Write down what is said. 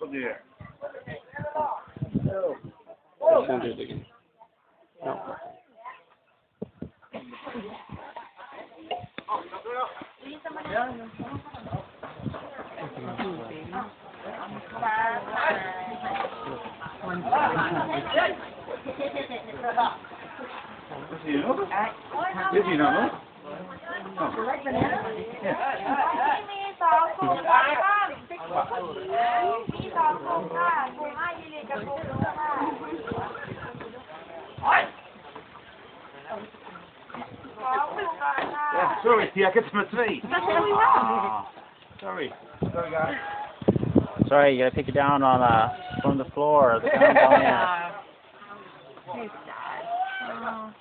Look here. Don't do it again. No. Is he not, no? Yeah, sorry, Tia, get some tea. Sorry. Sorry, guys. Sorry, you gotta pick it down on from the floor. The ground down there. He's sad. Oh.